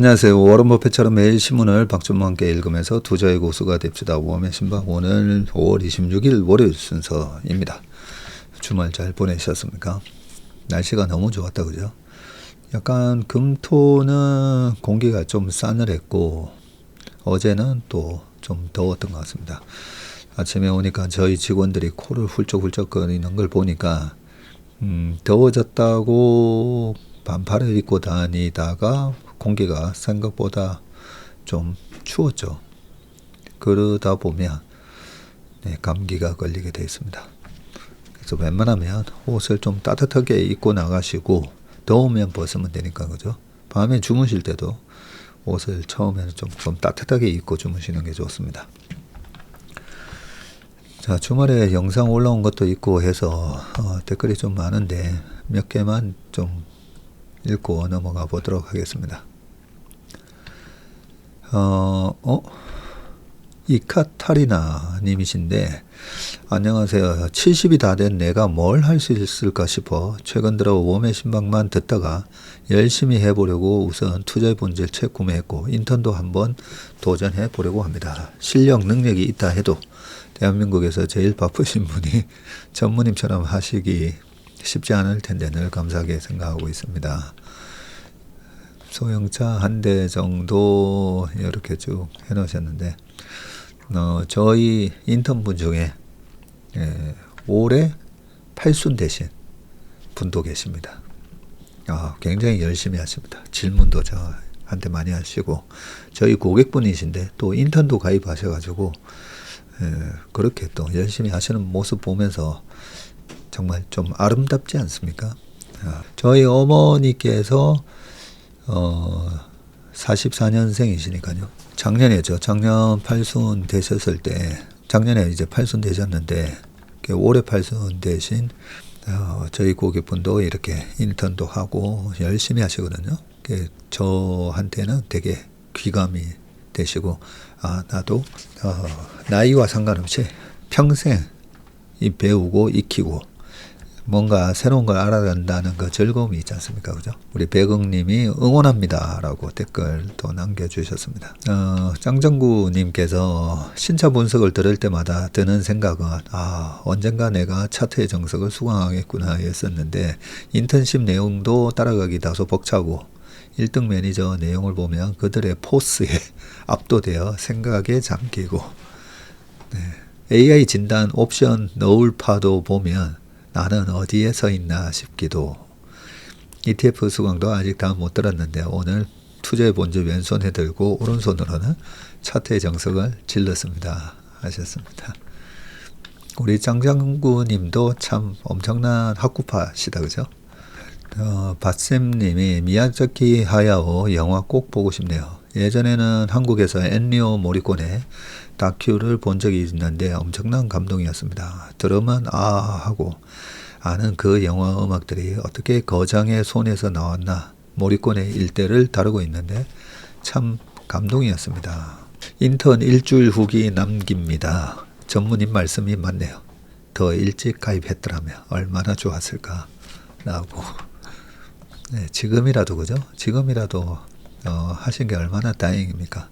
안녕하세요. 워런 버핏처럼 매일 신문을 박준모와 함께 읽으면서 투자의 고수가 됩시다. 웜의 신방 오늘 5월 26일 월요일 순서입니다. 주말 잘 보내셨습니까? 날씨가 너무 좋았다 그죠? 약간 금토는 공기가 좀 싸늘했고 어제는 또 좀 더웠던 것 같습니다. 아침에 오니까 저희 직원들이 코를 훌쩍훌쩍 거리는 걸 보니까 더워졌다고 반팔을 입고 다니다가 공기가 생각보다 좀 추웠죠. 그러다 보면 감기가 걸리게 되어 있습니다. 그래서 웬만하면 옷을 좀 따뜻하게 입고 나가시고 더우면 벗으면 되니까 그죠. 밤에 주무실 때도 옷을 처음에는 좀 따뜻하게 입고 주무시는 게 좋습니다. 자, 주말에 영상 올라온 것도 있고 해서 댓글이 좀 많은데 몇 개만 좀 읽고 넘어가 보도록 하겠습니다. 이카타리나 님이신데 안녕하세요. 70이 다 된 내가 뭘 할 수 있을까 싶어 최근 들어 웜의 신방만 듣다가 열심히 해보려고 우선 투자의 본질 책 구매했고 인턴도 한번 도전해 보려고 합니다. 실력 능력이 있다 해도 대한민국에서 제일 바쁘신 분이 전무님처럼 하시기 쉽지 않을 텐데 늘 감사하게 생각하고 있습니다. 소형차 한 대 정도 이렇게 쭉 해놓으셨는데 저희 인턴분 중에 올해 팔순 되신 분도 계십니다. 굉장히 열심히 하십니다. 질문도 저한테 많이 하시고 저희 고객분이신데 또 인턴도 가입하셔가지고 그렇게 또 열심히 하시는 모습 보면서 정말 좀 아름답지 않습니까? 저희 어머니께서 44년생이시니까요. 작년에죠. 작년 팔순 되셨을 때, 작년에 이제 팔순 되셨는데, 올해 팔순 되신 저희 고객분도 이렇게 인턴도 하고 열심히 하시거든요. 저한테는 되게 귀감이 되시고, 나도 나이와 상관없이 평생 배우고 익히고 뭔가 새로운 걸 알아간다는 그 즐거움이 있지 않습니까? 그죠? 우리 백응님이 응원합니다. 라고 댓글 또 남겨주셨습니다. 짱정구님께서 신차 분석을 들을 때마다 드는 생각은, 언젠가 내가 차트의 정석을 수강하겠구나 였었는데, 인턴십 내용도 따라가기 다소 벅차고, 1등 매니저 내용을 보면 그들의 포스에 압도되어 생각에 잠기고, AI 진단 옵션 너울파도 보면 나는 어디에 서 있나 싶기도. ETF 수강도 아직 다 못 들었는데 오늘 투자의 본질 왼손에 들고 오른손으로는 차트의 정석을 질렀습니다. 하셨습니다. 우리 짱장구님도 참 엄청난 학구파시다 그죠? 밭쌤님이 미야자키 하야오 영화 꼭 보고 싶네요. 예전에는 한국에서 엔리오 모리코네 다큐를 본 적이 있는데 엄청난 감동이었습니다. 들으면 하고 아는 그 영화 음악들이 어떻게 거장의 손에서 나왔나 모리코네 일대를 다루고 있는데 참 감동이었습니다. 인턴 일주일 후기 남깁니다. 전무님 말씀이 맞네요. 더 일찍 가입했더라면 얼마나 좋았을까 라고. 지금이라도 그죠? 지금이라도 하신 게 얼마나 다행입니까?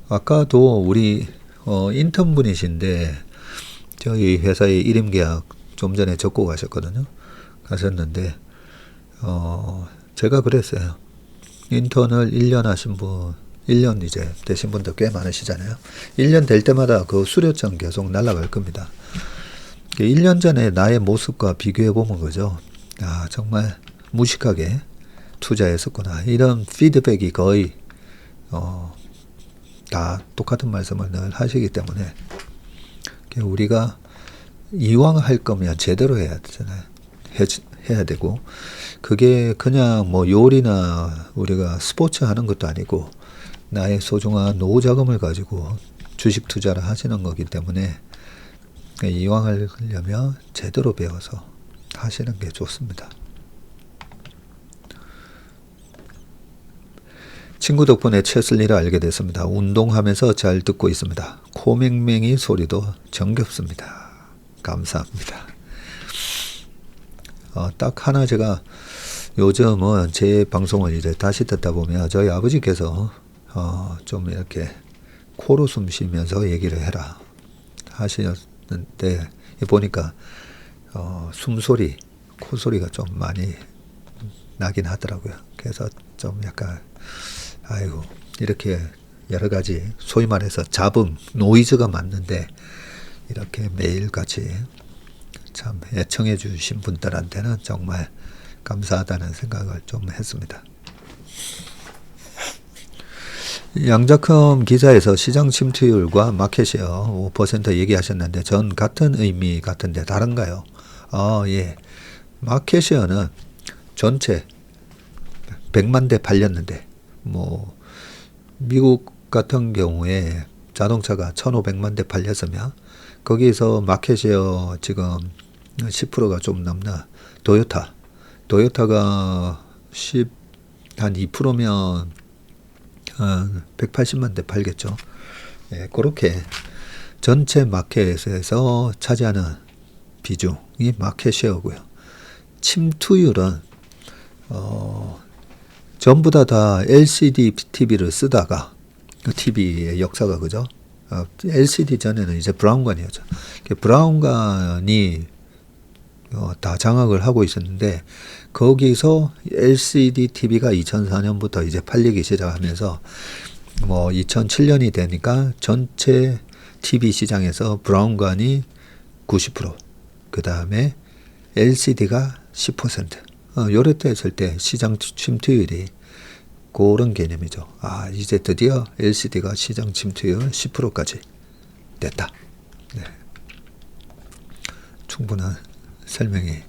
아까도 우리 인턴분이신데 저희 회사의 일임계약 좀 전에 적고 가셨는데 제가 그랬어요. 인턴을 1년 하신 분 1년 이제 되신 분들 꽤 많으시잖아요. 1년 될 때마다 그 수료증 계속 날아갈 겁니다. 1년 전에 나의 모습과 비교해 보면 그죠? 정말 무식하게 투자했었구나. 이런 피드백이 거의 다 똑같은 말씀을 늘 하시기 때문에 우리가 이왕 할 거면 제대로 해야 되잖아요. 해야 되고 그게 그냥 뭐 요리나 우리가 스포츠 하는 것도 아니고 나의 소중한 노후 자금을 가지고 주식 투자를 하시는 거기 때문에 이왕 하려면 제대로 배워서 하시는 게 좋습니다. 친구 덕분에 채슬리를 알게 됐습니다. 운동하면서 잘 듣고 있습니다. 코맹맹이 소리도 정겹습니다. 감사합니다. 딱 하나 제가 요즘은 제 방송을 이제 다시 듣다 보면 저희 아버지께서 좀 이렇게 코로 숨 쉬면서 얘기를 해라 하시는데 보니까 숨소리, 코소리가 좀 많이 나긴 하더라고요. 그래서 좀 약간 아이고 이렇게 여러 가지 소위 말해서 잡음, 노이즈가 맞는데 이렇게 매일같이 참 애청해 주신 분들한테는 정말 감사하다는 생각을 좀 했습니다. 양자컴 기사에서 시장 침투율과 마켓시어 5% 얘기하셨는데 전 같은 의미 같은데 다른가요? 예. 마켓시어는 전체 100만 대 팔렸는데 뭐 미국 같은 경우에 자동차가 1500만 대 팔렸으면 거기서 마켓시어 지금 10%가 좀 넘나 도요타가 한 2%면 180만 대 팔겠죠. 예, 그렇게 전체 마켓에서 차지하는 비중이 마켓시어고요. 침투율은 전부 다 LCD TV를 쓰다가 TV의 역사가 그죠? LCD 전에는 이제 브라운관이었죠. 브라운관이 다 장악을 하고 있었는데 거기서 LCD TV가 2004년부터 이제 팔리기 시작하면서 뭐 2007년이 되니까 전체 TV 시장에서 브라운관이 90%, 그 다음에 LCD가 10%. 요럴 때 했을 때 시장 침투율이 그런 개념이죠. 이제 드디어 LCD가 시장 침투율 10%까지 됐다. 네. 충분한 설명이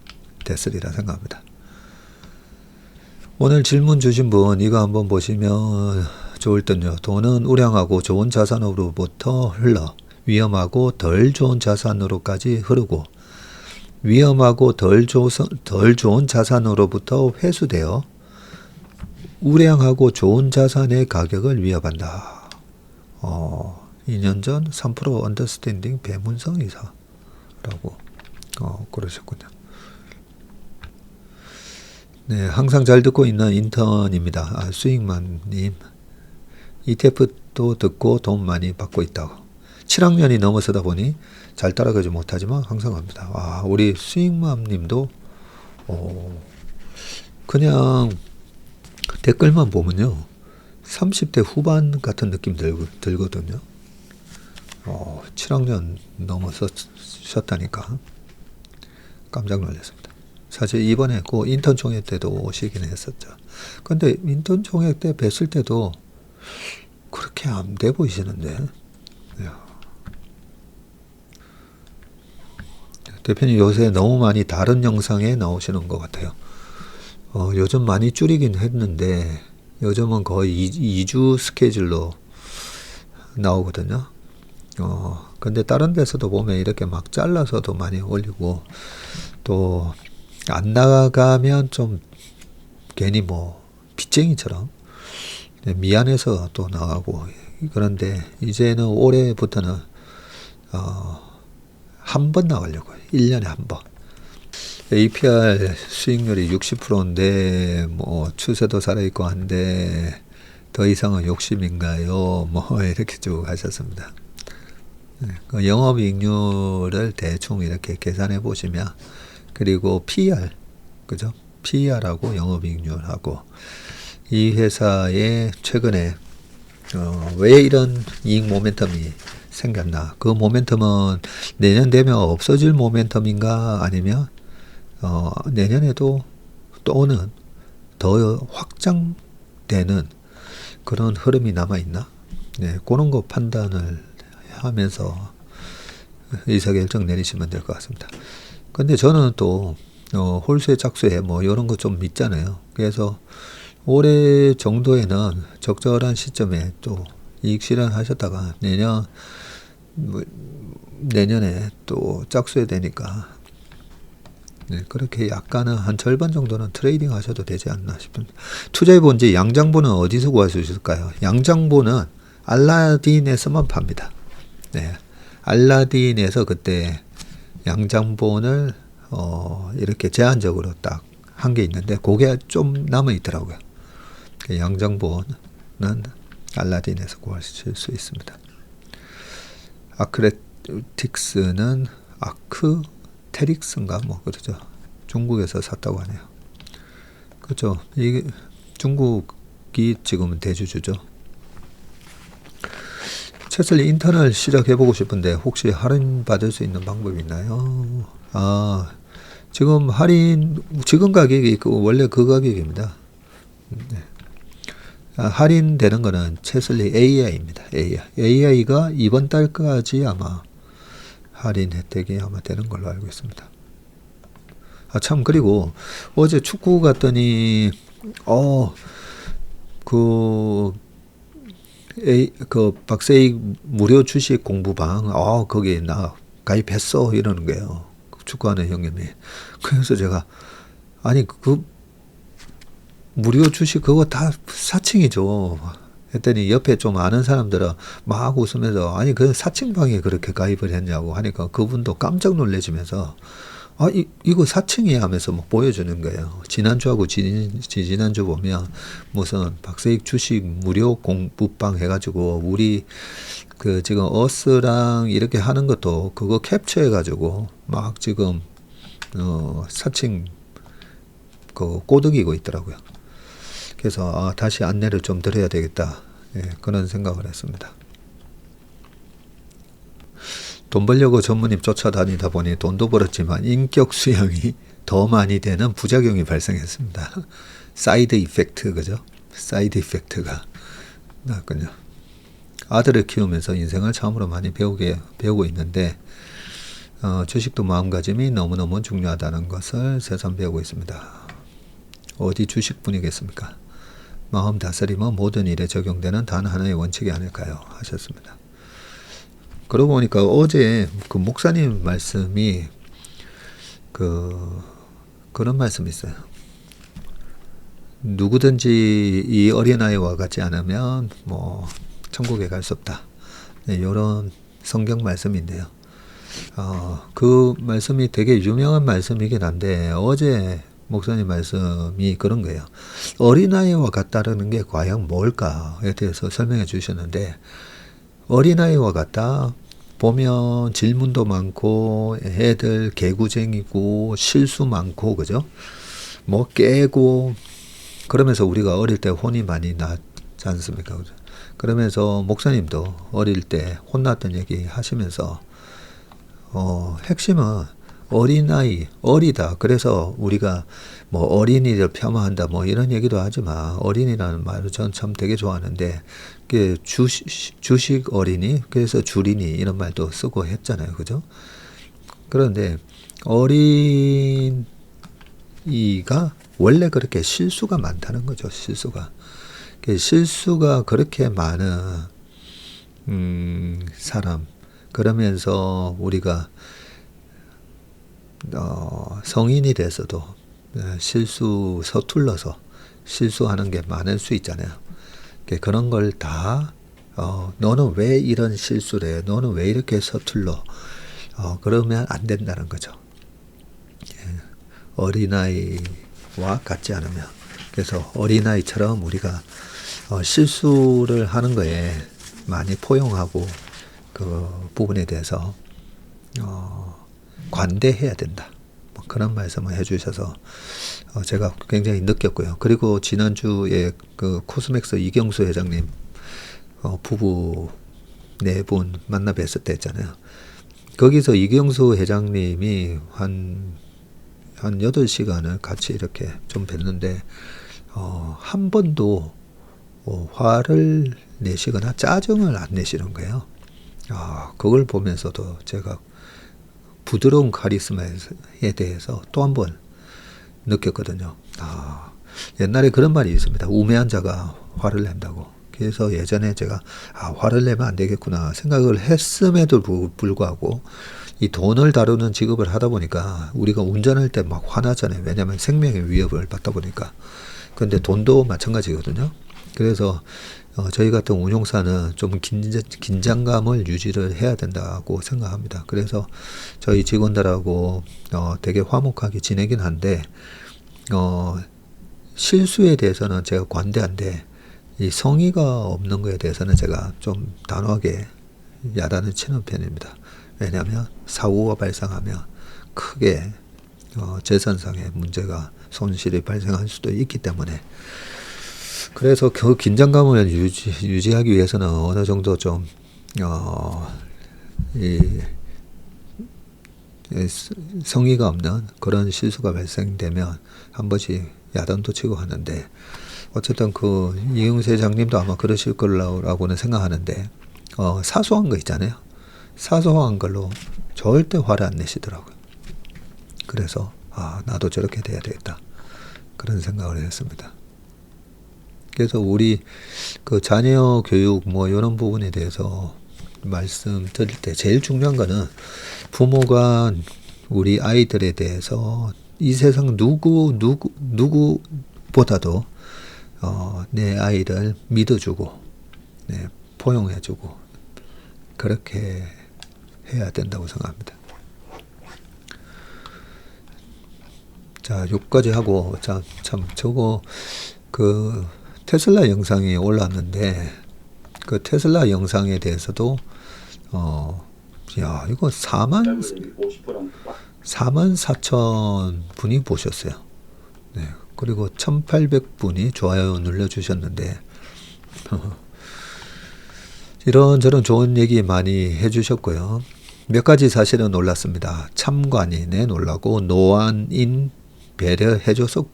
됐으리라 생각합니다. 오늘 질문 주신 분 이거 한번 보시면 좋을 듯요. 돈은 우량하고 좋은 자산으로부터 흘러 위험하고 덜 좋은 자산으로까지 흐르고 위험하고 덜 좋은 자산으로부터 회수되어 우량하고 좋은 자산의 가격을 위협한다. 2년 전 3% 언더스탠딩 배문성 이사라고 그러셨군요. 네, 항상 잘 듣고 있는 인턴입니다. 수익만님. ETF도 듣고 돈 많이 받고 있다고. 7학년이 넘어서다 보니 잘 따라가지 못하지만 항상 합니다. 우리 수익맘님도 그냥 댓글만 보면요 30대 후반 같은 느낌 들거든요. 7학년 넘어서셨다니까 깜짝 놀랐습니다. 사실 이번에 그 인턴 총회 때도 오시긴 했었죠. 근데 인턴 총회 때 뵀을 때도 그렇게 안 돼 보이시는데. 대표님 요새 너무 많이 다른 영상에 나오시는 것 같아요. 요즘 많이 줄이긴 했는데 요즘은 거의 2주 스케줄로 나오거든요. 근데 다른 데서도 보면 이렇게 막 잘라서도 많이 올리고 또 안 나가면 좀 괜히 뭐 빚쟁이처럼 미안해서 또 나가고 그런데 이제는 올해부터는 한 번 나가려고요. 1년에 한 번. APR 수익률이 60%인데 뭐 추세도 살아있고 한데 더 이상은 욕심인가요? 뭐 이렇게 쭉 하셨습니다. 그 영업이익률을 대충 이렇게 계산해 보시면 그리고 PER 그죠? PER하고 영업이익률하고 이 회사의 최근에 왜 이런 이익 모멘텀이 생겼나? 그 모멘텀은 내년 되면 없어질 모멘텀인가 아니면 내년에도 또는 더 확장되는 그런 흐름이 남아있나? 네, 그런 거 판단을 하면서 의사결정 내리시면 될 것 같습니다. 근데 저는 또 홀수의 짝수에 뭐 이런 거 좀 믿잖아요. 그래서 올해 정도에는 적절한 시점에 또 이익 실현하셨다가 내년에 또 짝수에 되니까 네, 그렇게 약간은 한 절반 정도는 트레이딩 하셔도 되지 않나 싶습니다. 투자의 본질 양장본은 어디서 구할 수 있을까요? 양장본은 알라딘에서만 팝니다. 네, 알라딘에서 그때 양장본을 이렇게 제한적으로 딱 한 게 있는데 그게 좀 남아 있더라고요. 양정보는 알라딘에서 구하실 수 있습니다. 아크레틱스는 아크테릭스인가 뭐 그러죠. 중국에서 샀다고 하네요. 그렇죠. 이게 중국이 지금은 대주주죠. 채슬리 인턴을 시작해보고 싶은데 혹시 할인 받을 수 있는 방법이 있나요? 지금 지금 가격이 원래 그 가격입니다. 네. 할인되는 거는 채슬리 AI입니다. AI가 이번 달까지 아마 할인 혜택이 아마 되는 걸로 알고 있습니다. 참, 그리고 어제 축구 갔더니 그 박세익 무료 주식 공부방 거기 나 가입했어 이러는 거예요. 축구하는 형님이. 그래서 제가 아니 그 무료 주식 그거 다 사칭이죠. 했더니 옆에 좀 아는 사람들은 막 웃으면서 아니 그 사칭방에 그렇게 가입을 했냐고 하니까 그분도 깜짝 놀라시면서 이거 사칭이야 하면서 막 보여주는 거예요. 지난주하고 지난주 보면 무슨 박세익 주식 무료 공부방 해가지고 우리 그 지금 어스랑 이렇게 하는 것도 그거 캡처해가지고 막 지금 사칭 그 꼬드기고 있더라고요. 그래서 다시 안내를 좀 드려야 되겠다. 그런 생각을 했습니다. 돈 벌려고 전무님 쫓아다니다 보니 돈도 벌었지만 인격 수양이 더 많이 되는 부작용이 발생했습니다. 사이드 이펙트, 그죠? 사이드 이펙트가 나왔군요. 아들을 키우면서 인생을 처음으로 많이 배우고 있는데 주식도 마음가짐이 너무너무 중요하다는 것을 새삼 배우고 있습니다. 어디 주식뿐이겠습니까? 마음 다스림은 모든 일에 적용되는 단 하나의 원칙이 아닐까요? 하셨습니다. 그러고 보니까 어제 그 목사님 말씀이 그런 말씀이 있어요. 누구든지 이 어린아이와 같지 않으면 뭐 천국에 갈 수 없다. 이런 성경 말씀인데요. 그 말씀이 되게 유명한 말씀이긴 한데 어제 목사님 말씀이 그런 거예요. 어린아이와 같다라는 게 과연 뭘까에 대해서 설명해 주셨는데 어린아이와 같다 보면 질문도 많고 애들 개구쟁이고 실수 많고 그죠? 뭐 깨고 그러면서 우리가 어릴 때 혼이 많이 나지 않습니까? 그죠? 그러면서 목사님도 어릴 때 혼났던 얘기 하시면서 핵심은 어린아이, 어리다. 그래서 우리가 뭐 어린이를 폄하한다 뭐 이런 얘기도 하지만 어린이라는 말을 전 참 되게 좋아하는데 그게 주식 어린이, 그래서 주린이 이런 말도 쓰고 했잖아요. 그죠? 그런데 어린이가 원래 그렇게 실수가 많다는 거죠. 실수가 그렇게 많은 사람. 그러면서 우리가 성인이 돼서도 서툴러서 실수하는 게 많을 수 있잖아요. 그런 걸 다 너는 왜 이런 실수를 해? 너는 왜 이렇게 서툴러? 그러면 안 된다는 거죠. 어린아이와 같지 않으면. 그래서 어린아이처럼 우리가 실수를 하는 거에 많이 포용하고 그 부분에 대해서 관대해야 된다. 뭐 그런 말씀을 해주셔서 제가 굉장히 느꼈고요. 그리고 지난주에 그 코스맥스 이경수 회장님 부부 네 분 만나 뵀을 때 했잖아요. 거기서 이경수 회장님이 한 8시간을 같이 이렇게 좀 뵀는데 한 번도 화를 내시거나 짜증을 안 내시는 거예요. 그걸 보면서도 제가 부드러운 카리스마에 대해서 또 한 번 느꼈거든요. 옛날에 그런 말이 있습니다. 우매한 자가 화를 낸다고. 그래서 예전에 제가 화를 내면 안 되겠구나 생각을 했음에도 불구하고 이 돈을 다루는 직업을 하다 보니까 우리가 운전할 때 막 화나잖아요. 왜냐하면 생명의 위협을 받다 보니까. 그런데 돈도 마찬가지거든요. 그래서 저희 같은 운용사는 좀 긴장감을 유지를 해야 된다고 생각합니다. 그래서 저희 직원들하고 되게 화목하게 지내긴 한데 실수에 대해서는 제가 관대한데 이 성의가 없는 거에 대해서는 제가 좀 단호하게 야단을 치는 편입니다. 왜냐하면 사고가 발생하면 크게 재산상의 문제가 손실이 발생할 수도 있기 때문에 그래서 그 긴장감을 유지하기 위해서는 어느 정도 좀 성의가 없는 그런 실수가 발생되면 한 번씩 야단도 치고 하는데 어쨌든 그 이응세 회장님도 아마 그러실 거라고는 생각하는데 사소한 거 있잖아요. 사소한 걸로 절대 화를 안 내시더라고요. 그래서 나도 저렇게 돼야 되겠다 그런 생각을 했습니다. 그래서 우리 그 자녀 교육 뭐 이런 부분에 대해서 말씀드릴 때 제일 중요한 거는 부모가 우리 아이들에 대해서 이 세상 누구보다도 내 아이를 믿어주고 포용해주고 그렇게 해야 된다고 생각합니다. 자, 여기까지 하고 참 저거 그 테슬라 영상이 올랐는데 그 테슬라 영상에 대해서도 야 이거 44,000분이 보셨어요. 네, 그리고 1,800분이 좋아요 눌러주셨는데 이런저런 좋은 얘기 많이 해주셨고요. 몇 가지 사실은 놀랐습니다. 참관인에 놀라고 노안인 배려해줘서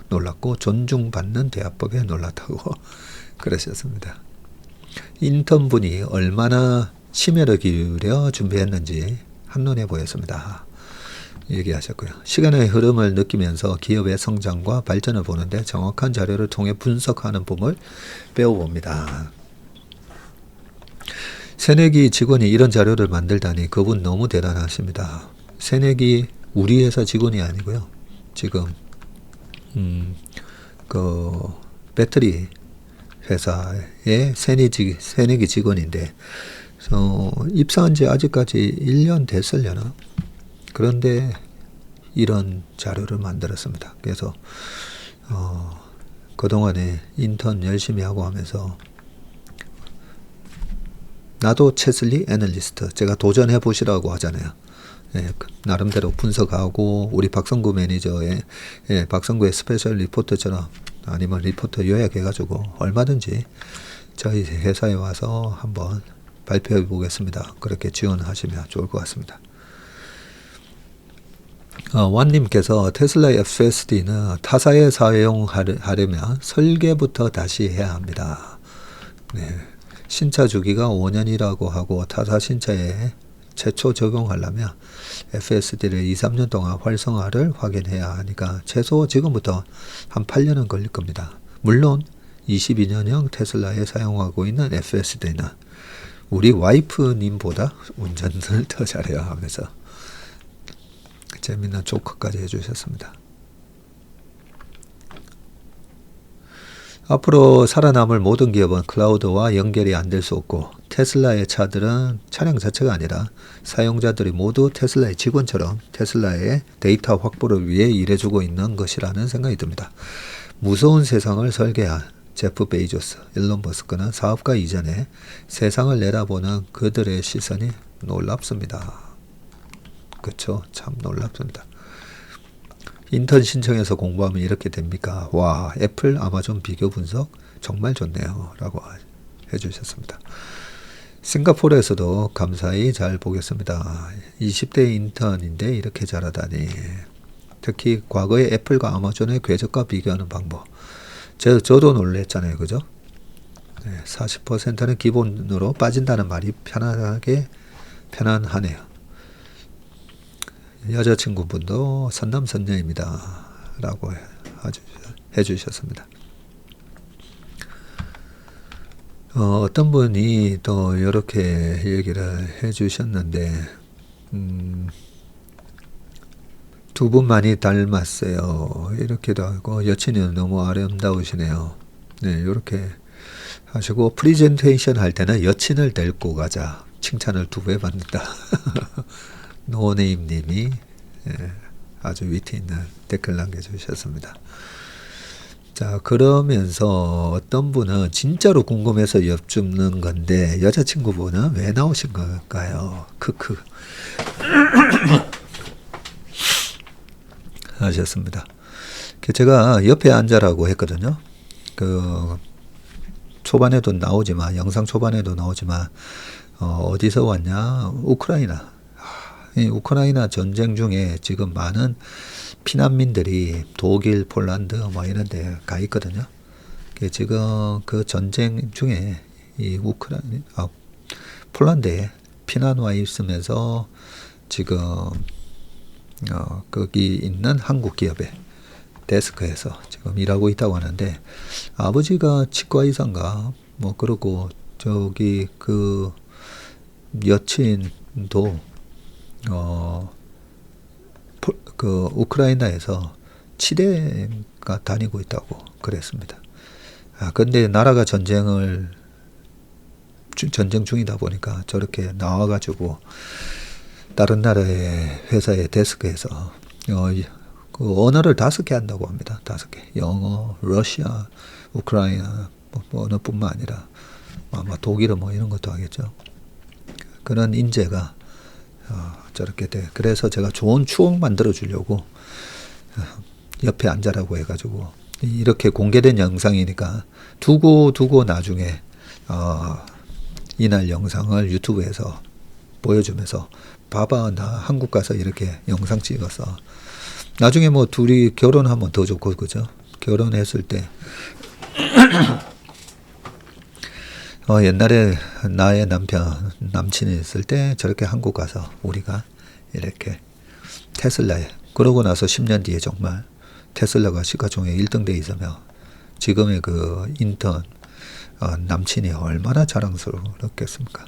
놀랐고 존중받는 대화법에 놀랐다고 그러셨습니다. 인턴분이 얼마나 심혈을 기울여 준비했는지 한눈에 보였습니다. 얘기하셨고요. 시간의 흐름을 느끼면서 기업의 성장과 발전을 보는데 정확한 자료를 통해 분석하는 법을 배워봅니다. 새내기 직원이 이런 자료를 만들다니 그분 너무 대단하십니다. 새내기 우리 회사 직원이 아니고요. 지금 그 배터리 회사의 새내기 직원인데 입사한 지 아직까지 1년 됐으려나? 그런데 이런 자료를 만들었습니다. 그래서 그동안에 인턴 열심히 하고 하면서 나도 채슬리 애널리스트 제가 도전해 보시라고 하잖아요. 나름대로 분석하고 우리 박성구 매니저의 박성구의 스페셜 리포터처럼 아니면 리포터 요약해가지고 얼마든지 저희 회사에 와서 한번 발표해 보겠습니다. 그렇게 지원하시면 좋을 것 같습니다. 완님께서 테슬라 FSD는 타사에 사용하려면 설계부터 다시 해야 합니다. 네. 신차 주기가 5년이라고 하고 타사 신차에 최초 적용하려면 FSD를 2, 3년 동안 활성화를 확인해야 하니까 최소 지금부터 한 8년은 걸릴 겁니다. 물론 22년형 테슬라에 사용하고 있는 FSD는 우리 와이프님보다 운전을 더 잘해요 하면서 재미있는 조커까지 해주셨습니다. 앞으로 살아남을 모든 기업은 클라우드와 연결이 안 될 수 없고 테슬라의 차들은 차량 자체가 아니라 사용자들이 모두 테슬라의 직원처럼 테슬라의 데이터 확보를 위해 일해주고 있는 것이라는 생각이 듭니다. 무서운 세상을 설계한 제프 베이조스, 일론 머스크는 사업가 이전에 세상을 내다보는 그들의 시선이 놀랍습니다. 그렇죠? 참 놀랍습니다. 인턴 신청해서 공부하면 이렇게 됩니까? 와, 애플, 아마존 비교 분석 정말 좋네요. 라고 해주셨습니다. 싱가포르에서도 감사히 잘 보겠습니다. 20대 인턴인데 이렇게 잘하다니. 특히 과거의 애플과 아마존의 궤적과 비교하는 방법. 저도 놀랬잖아요. 그죠? 40%는 기본으로 빠진다는 말이 편안하네요. 여자친구분도 선남선녀입니다. 라고 해주셨습니다. 어떤 분이 또 이렇게 얘기를 해주셨는데 두 분 많이 닮았어요. 이렇게도 하고 여친이 너무 아름다우시네요. 네, 이렇게 하시고 프리젠테이션 할 때는 여친을 데리고 가자. 칭찬을 2배 받는다. 노네임님이 아주 위트 있는 댓글 남겨주셨습니다. 자, 그러면서 어떤 분은 진짜로 궁금해서 여쭙는 건데 여자친구분은 왜 나오신 걸까요? 크크 하셨습니다. 제가 옆에 앉아라고 했거든요. 그 초반에도 나오지만 영상 초반에도 나오지만 어디서 왔냐? 우크라이나. 이 우크라이나 전쟁 중에 지금 많은 피난민들이 독일, 폴란드 뭐 이런 데 가 있거든요. 지금 그 전쟁 중에 이 폴란드에 피난 와 있으면서 지금 거기 있는 한국 기업의 데스크에서 지금 일하고 있다고 하는데 아버지가 치과 의사인가 뭐 그러고 저기 그 여친도 그 우크라이나에서 치대가 다니고 있다고 그랬습니다. 근데 나라가 전쟁 중이다 보니까 저렇게 나와가지고 다른 나라의 회사의 데스크에서 그 언어를 5개 한다고 합니다. 5개. 영어, 러시아, 우크라이나 뭐 언어뿐만 아니라 아마 독일어 뭐 이런 것도 하겠죠. 그런 인재가 저렇게 돼. 그래서 제가 좋은 추억 만들어 주려고 옆에 앉아라고 해가지고 이렇게 공개된 영상이니까 두고 나중에 이날 영상을 유튜브에서 보여주면서 봐봐 나 한국 가서 이렇게 영상 찍어서 나중에 뭐 둘이 결혼하면 더 좋고 그죠? 결혼했을 때 옛날에 나의 남친이 있을 때 저렇게 한국 가서 우리가 이렇게 테슬라에 그러고 나서 10년 뒤에 정말 테슬라가 시가총액 1등 돼 있으며 지금의 그 인턴 남친이 얼마나 자랑스러웠겠습니까?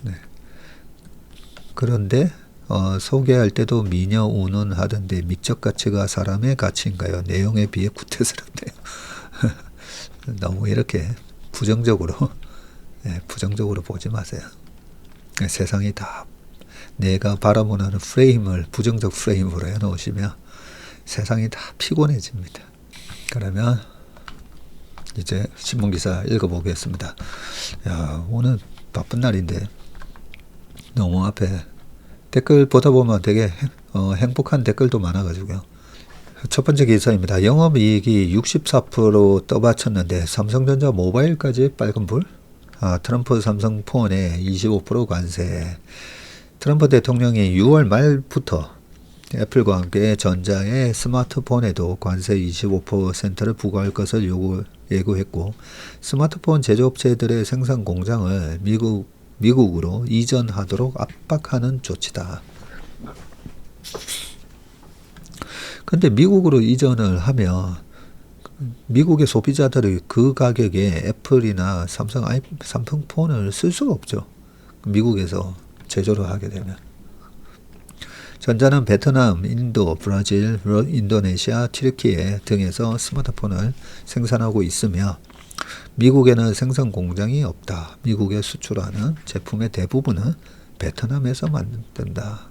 네. 그런데 소개할 때도 미녀 운운하던데 미적 가치가 사람의 가치인가요? 내용에 비해 구태스럽네요. 너무 이렇게 부정적으로 보지 마세요. 세상이 다 내가 바라보는 프레임을 부정적 프레임으로 해놓으시면 세상이 다 피곤해집니다. 그러면 이제 신문기사 읽어보겠습니다. 야, 오늘 바쁜 날인데 너무 앞에 댓글 보다 보면 되게 행복한 댓글도 많아가지고요. 첫 번째 기사입니다. 영업이익이 64% 떠받쳤는데 삼성전자 모바일까지 빨간불? 트럼프 삼성폰에 25% 관세. 트럼프 대통령이 6월 말부터 애플과 함께 전자의 스마트폰에도 관세 25%를 부과할 것을 예고했고 스마트폰 제조업체들의 생산 공장을 미국으로 이전하도록 압박하는 조치다. 근데 미국으로 이전을 하면 미국의 소비자들이 그 가격에 애플이나 삼성폰을 쓸 수가 없죠. 미국에서 제조를 하게 되면. 전자는 베트남, 인도, 브라질, 인도네시아, 튀르키예 등에서 스마트폰을 생산하고 있으며 미국에는 생산 공장이 없다. 미국에 수출하는 제품의 대부분은 베트남에서 만든다.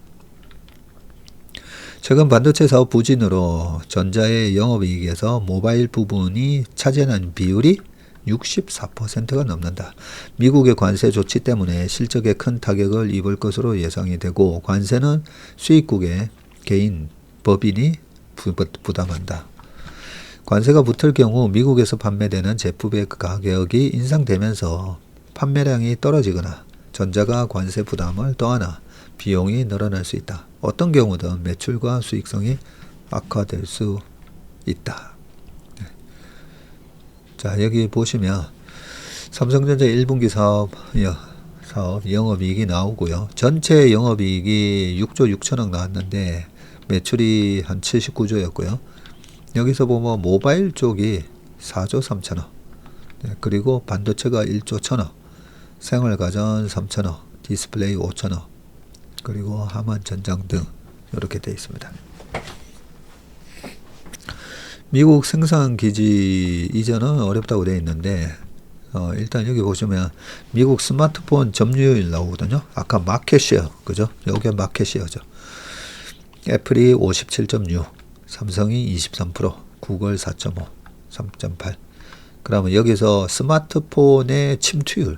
최근 반도체 사업 부진으로 전자의 영업이익에서 모바일 부분이 차지하는 비율이 64%가 넘는다. 미국의 관세 조치 때문에 실적에 큰 타격을 입을 것으로 예상이 되고 관세는 수입국의 개인, 법인이 부담한다. 관세가 붙을 경우 미국에서 판매되는 제품의 가격이 인상되면서 판매량이 떨어지거나 전자가 관세 부담을 더하나 비용이 늘어날 수 있다. 어떤 경우든 매출과 수익성이 악화될 수 있다. 자, 여기 보시면 삼성전자 1분기 사업 영업이익이 나오고요. 전체 영업이익이 6조 6천억 나왔는데 매출이 한 79조였고요. 여기서 보면 모바일 쪽이 4조 3천억, 그리고 반도체가 1조 1천억, 생활가전 3천억, 디스플레이 5천억, 그리고 하만 전장 등 이렇게 되어 있습니다. 미국 생산기지 이전은 어렵다고 되어 있는데 일단 여기 보시면 미국 스마트폰 점유율 나오거든요. 아까 마켓쉐어, 그죠? 여기 마켓쉐어죠. 애플이 57.6, 삼성이 23%, 구글 4.5, 3.8. 그러면 여기서 스마트폰의 침투율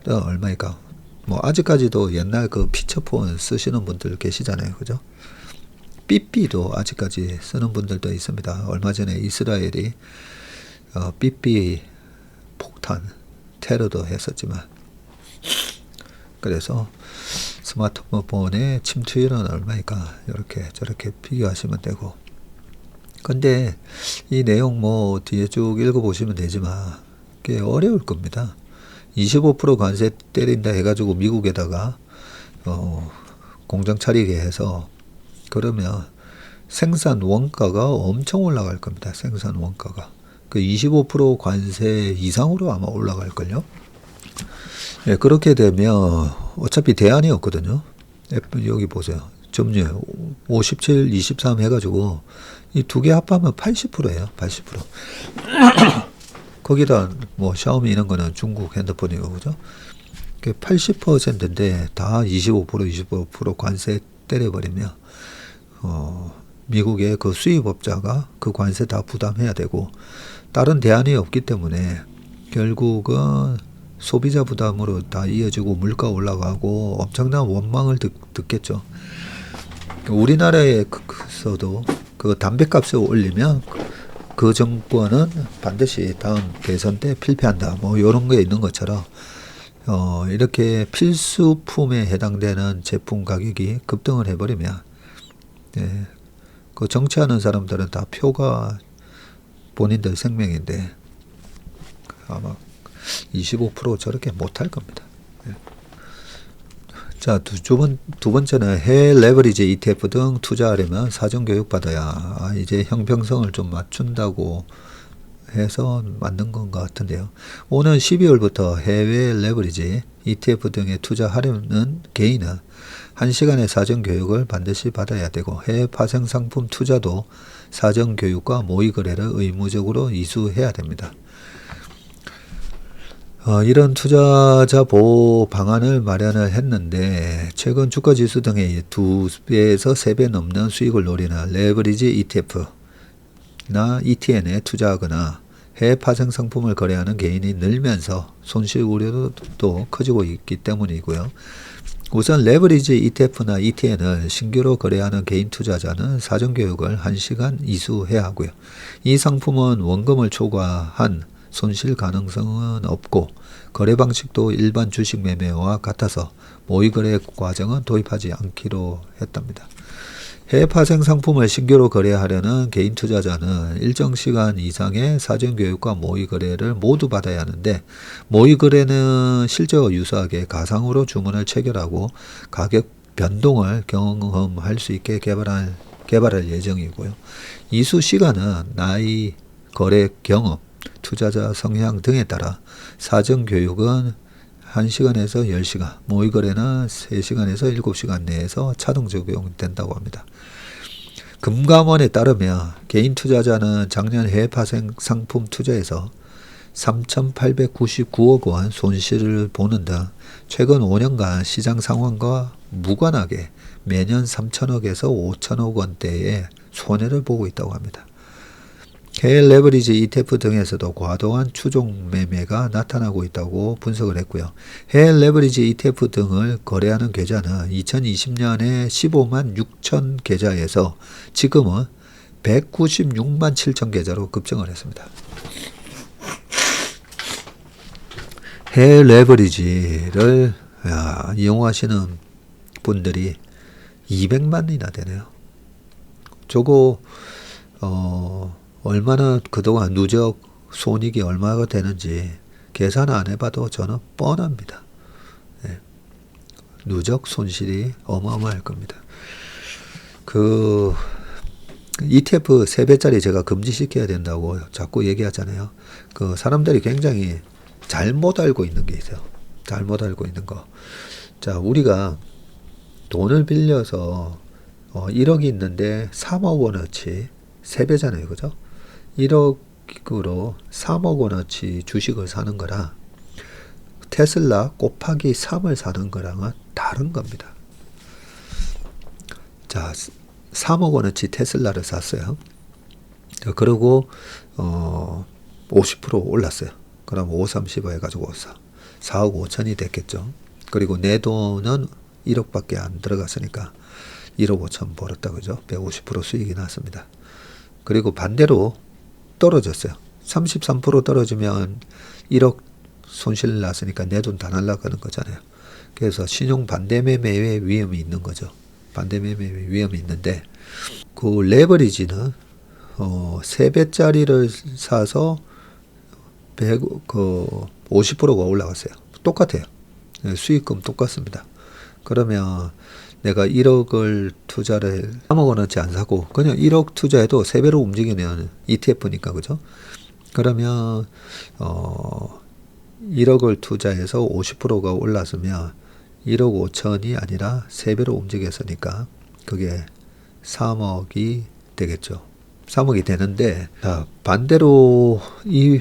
얼마일까? 뭐 아직까지도 옛날 그 피처폰 쓰시는 분들 계시잖아요, 그죠? 삐삐도 아직까지 쓰는 분들도 있습니다. 얼마 전에 이스라엘이 삐삐 폭탄 테러도 했었지만, 그래서 스마트폰의 침투율은 얼마일까? 이렇게 저렇게 비교하시면 되고. 근데 이 내용 뭐 뒤에 쭉 읽어보시면 되지만 꽤 어려울 겁니다. 25% 관세 때린다 해가지고 미국에다가 공장 차리게 해서 그러면 생산 원가가 엄청 올라갈 겁니다. 생산 원가가. 그 25% 관세 이상으로 아마 올라갈걸요. 예, 그렇게 되면 어차피 대안이 없거든요. 여기 보세요. 점유율 57, 23 해가지고 이 두 개 합하면 80%예요. 80%. 거기다 뭐 샤오미 이런 거는 중국 핸드폰이고, 그죠? 80%인데 다 25% 관세 때려버리면 미국의 그 수입업자가 그 관세 다 부담해야 되고, 다른 대안이 없기 때문에 결국은 소비자 부담으로 다 이어지고 물가 올라가고 엄청난 원망을 듣겠죠. 우리나라에서도 그 담배값을 올리면 그 정권은 반드시 다음 대선 때 필패한다, 뭐 이런 게 있는 것처럼 이렇게 필수품에 해당되는 제품 가격이 급등을 해버리면, 예, 그 정치하는 사람들은 다 표가 본인들 생명인데 아마 25% 저렇게 못할 겁니다. 예. 자, 두 번째는 해외 레버리지 ETF 등 투자하려면 사전교육 받아야. 이제 형평성을 좀 맞춘다고 해서 만든 건 것 같은데요. 오는 12월부터 해외 레버리지 ETF 등에 투자하려는 개인은 1시간의 사전교육을 반드시 받아야 되고, 해외 파생상품 투자도 사전교육과 모의거래를 의무적으로 이수해야 됩니다. 이런 투자자 보호 방안을 마련을 했는데, 최근 주가지수 등의 2배에서 3배 넘는 수익을 노리는 레버리지 ETF나 ETN에 투자하거나 해외 파생 상품을 거래하는 개인이 늘면서 손실 우려도 커지고 있기 때문이고요. 우선 레버리지 ETF나 ETN을 신규로 거래하는 개인 투자자는 사전교육을 1시간 이수해야 하고요. 이 상품은 원금을 초과한 손실 가능성은 없고, 거래 방식도 일반 주식 매매와 같아서 모의거래 과정은 도입하지 않기로 했답니다. 해외 파생 상품을 신규로 거래하려는 개인 투자자는 일정 시간 이상의 사전교육과 모의거래를 모두 받아야 하는데, 모의거래는 실제와 유사하게 가상으로 주문을 체결하고 가격 변동을 경험할 수 있게 개발할 예정이고요. 이수 시간은 나이, 거래 경험, 투자자 성향 등에 따라 사전교육은 1시간에서 10시간, 모의거래는 3시간에서 7시간 내에서 자동 적용된다고 합니다. 금감원에 따르면 개인 투자자는 작년 해외 파생 상품 투자에서 3,899억 원 손실을 보는 등 최근 5년간 시장 상황과 무관하게 매년 3천억에서 5천억 원대의 손해를 보고 있다고 합니다. 해외 레버리지 ETF 등에서도 과도한 추종 매매가 나타나고 있다고 분석을 했고요. 해외 레버리지 ETF 등을 거래하는 계좌는 2020년에 15만 6천 계좌에서 지금은 196만 7천 계좌로 급증을 했습니다. 해외 레버리지를 이용하시는 분들이 200만이나 되네요. 저거 얼마나 그동안 누적 손익이 얼마가 되는지 계산 안 해봐도 저는 뻔합니다. 네. 누적 손실이 어마어마할 겁니다. 그 ETF 3배짜리 제가 금지시켜야 된다고 자꾸 얘기하잖아요. 그 사람들이 굉장히 잘못 알고 있는 게 있어요. 잘못 알고 있는 거. 자, 우리가 돈을 빌려서 1억이 있는데 3억 원어치 3배잖아요. 그죠? 1억으로 3억 원어치 주식을 사는 거랑 테슬라 곱하기 3을 사는 거랑은 다른 겁니다. 자, 3억 원어치 테슬라를 샀어요. 그리고 50% 올랐어요. 그럼 5, 30 해가지고 4억 5천이 됐겠죠. 그리고 내 돈은 1억밖에 안 들어갔으니까 1억 5천 벌었다 그죠. 150% 수익이 났습니다. 그리고 반대로 떨어졌어요. 33% 떨어지면 1억 손실 났으니까 내 돈 다 날라가는 거잖아요. 그래서 신용 반대매매의 위험이 있는 거죠. 반대매매의 위험이 있는데 그 레버리지는 3배짜리를 사서 50%가 올라갔어요. 똑같아요. 수익금 똑같습니다. 그러면 내가 1억을 투자를 3억 원어치 안 사고 그냥 1억 투자해도 3배로 움직이는 ETF니까 그죠? 그러면 1억을 투자해서 50%가 올랐으면 1억 5천이 아니라 3배로 움직였으니까 그게 3억이 되겠죠. 3억이 되는데 자, 반대로 이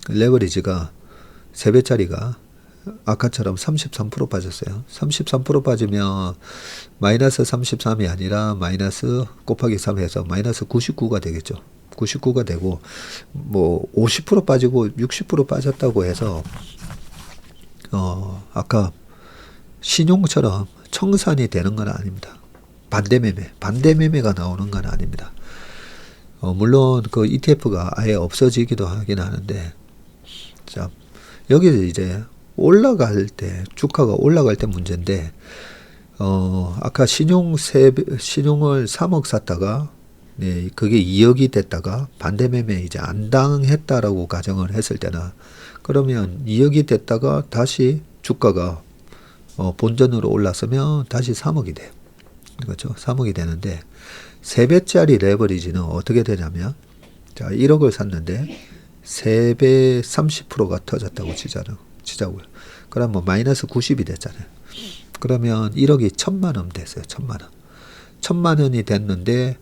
레버리지가 3배짜리가 아까처럼 33% 빠졌어요. 33% 빠지면 마이너스 33이 아니라 마이너스 곱하기 3 해서 마이너스 99가 되겠죠. 99가 되고 뭐 50% 빠지고 60% 빠졌다고 해서 아까 신용처럼 청산이 되는 건 아닙니다. 반대매매가 나오는 건 아닙니다. 물론 그 ETF가 아예 없어지기도 하긴 하는데 자 여기서 이제 올라갈 때 주가가 올라갈 때 문제인데 아까 신용을 3억 샀다가 네, 그게 2억이 됐다가 반대매매 이제 안 당했다라고 가정을 했을 때는 그러면 2억이 됐다가 다시 주가가 본전으로 올랐으면 다시 3억이 돼요. 그렇죠? 3억이 되는데 3배짜리 레버리지는 어떻게 되냐면 자 1억을 샀는데 3배 30%가 터졌다고 치자고요. 그럼 뭐 마이너스 90이 됐잖아요. 그러면 1억이 1000만 원 됐어요. 1000만 원. 1000만 원이 됐는데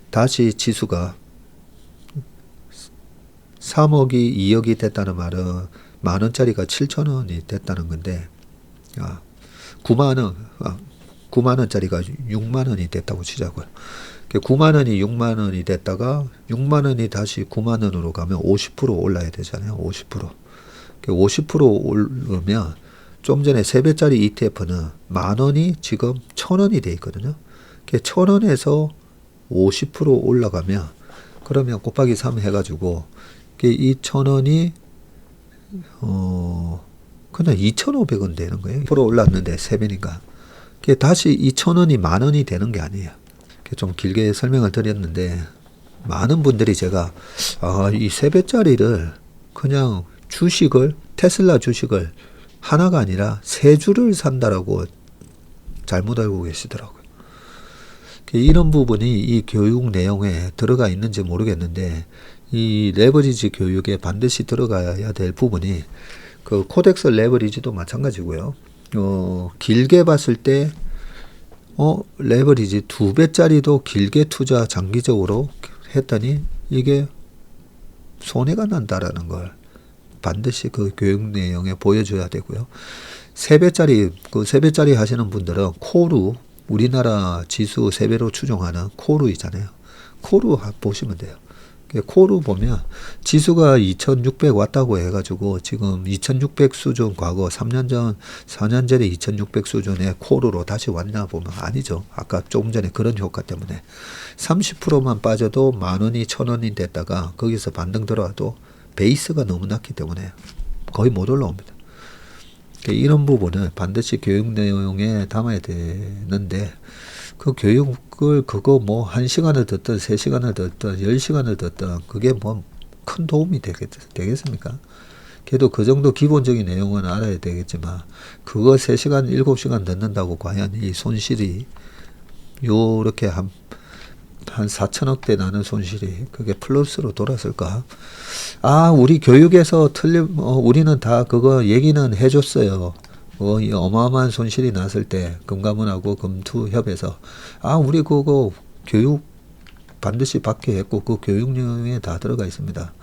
다시 지수가 3억이 2억이 됐다는 말은 만 원짜리가 7천 원이 됐다는 건데 9만 원짜리가 6만 원이 됐다고 치자고요. 9만 원이 6만 원이 됐다가 6만 원이 다시 9만 원으로 가면 50% 올라야 되잖아요. 50%. 50% 오르면 좀 전에 3배짜리 ETF는 만 원이 지금 1000원이 돼 있거든요. 1000원에서 50% 올라가면 그러면 곱하기 3 해가지고 이 1000원이 그냥 2,500원 되는 거예요. 1% 올랐는데 3배니까. 다시 2,000원이 만 원이 되는 게 아니에요. 좀 길게 설명을 드렸는데 많은 분들이 제가 이 3배짜리를 그냥 주식을 테슬라 주식을 하나가 아니라 3주를 산다라고 잘못 알고 계시더라고요. 이런 부분이 이 교육 내용에 들어가 있는지 모르겠는데 이 레버리지 교육에 반드시 들어가야 될 부분이 그 코덱스 레버리지도 마찬가지고요. 길게 봤을 때 레버리지 2배짜리도 길게 투자 장기적으로 했더니 이게 손해가 난다라는 걸 반드시 그 교육 내용에 보여줘야 되고요. 3배짜리 하시는 분들은 코루, 우리나라 지수 3배로 추정하는 코루 있잖아요. 코루 보시면 돼요. 코루 보면 지수가 2600 왔다고 해가지고 지금 2600 수준 과거 3년 전, 4년 전에 2600 수준의 코루로 다시 왔나 보면 아니죠. 아까 조금 전에 그런 효과 때문에 30%만 빠져도 만 원이 1000원이 됐다가 거기서 반등 들어와도 베이스가 너무 낮기 때문에 거의 못 올라옵니다. 이런 부분을 반드시 교육 내용에 담아야 되는데 그 교육을 그거 뭐 1시간을 듣든 3시간을 듣든 10시간을 듣든 그게 뭐 큰 도움이 되겠습니까? 그래도 그 정도 기본적인 내용은 알아야 되겠지만 그거 3시간 7시간 듣는다고 과연 이 손실이 요렇게 한 4천억대 나는 손실이 그게 플러스로 돌았을까? 우리 교육에서 우리는 다 그거 얘기는 해줬어요. 이 어마어마한 손실이 났을 때 금감원하고 금투협에서 우리 그거 교육 반드시 받게 했고 그 교육 내용에 다 들어가 있습니다.